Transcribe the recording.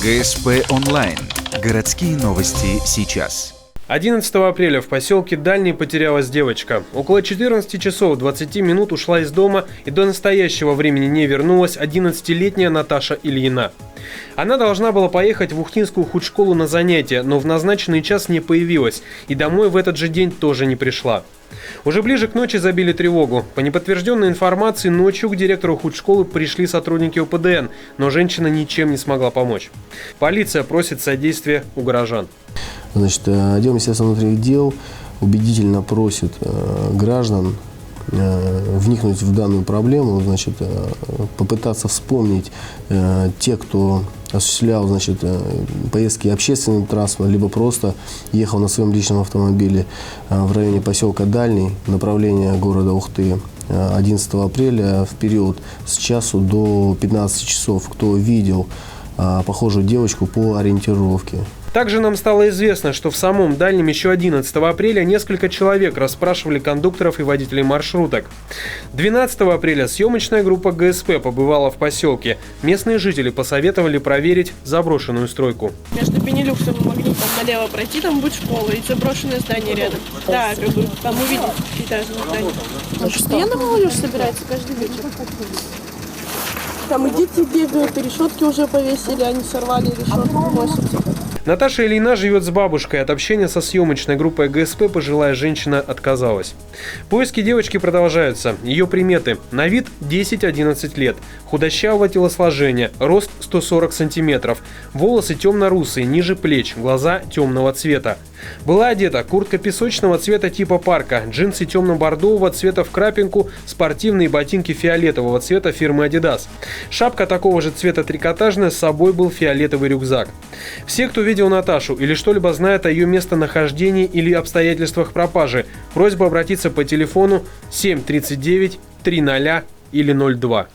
ГСП онлайн. Городские новости сейчас. 11 апреля в поселке Дальний потерялась девочка. Около 14 часов 20 минут ушла из дома и до настоящего времени не вернулась 11-летняя Наташа Ильина. Она должна была поехать в Ухтинскую худшколу на занятия, но в назначенный час не появилась и домой в этот же день тоже не пришла. Уже ближе к ночи забили тревогу. По неподтвержденной информации, ночью к директору худшколы пришли сотрудники ОПДН, но женщина ничем не смогла помочь. Полиция просит содействия у горожан. Отдел Министерства внутренних дел убедительно просит граждан вникнуть в данную проблему, попытаться вспомнить те, кто осуществлял поездки общественным транспортом, либо просто ехал на своем личном автомобиле в районе поселка Дальний, направление города Ухты, 11 апреля в период с часу до 15 часов, кто видел похожую девочку по ориентировке. Также нам стало известно, что в самом Дальнем еще 11 апреля несколько человек расспрашивали кондукторов и водителей маршруток. 12 апреля съемочная группа ГСП побывала в поселке. Местные жители посоветовали проверить заброшенную стройку. Между Пенелюксом и Магнитом налево пройти, там будет школа и заброшенное здание рядом. Да, там увидеть пятиэтажное здание. Постоянно молодежь собирается каждый вечер. Там и дети бегают, и решетки уже повесили, они сорвали решетку, носятся. Наташа Ильина живет с бабушкой. От общения со съемочной группой ГСП пожилая женщина отказалась. Поиски девочки продолжаются. Ее приметы: на вид 10-11 лет, худощавого телосложения, рост 140 сантиметров, волосы темно-русые, ниже плеч, глаза темного цвета. Была одета куртка песочного цвета типа парка, джинсы темно-бордового цвета в крапинку, спортивные ботинки фиолетового цвета фирмы Adidas. Шапка такого же цвета трикотажная, с собой был фиолетовый рюкзак. Все, кто видел Наташу или что-либо знает о ее местонахождении или обстоятельствах пропажи, просьба обратиться по телефону 739 300 или 02.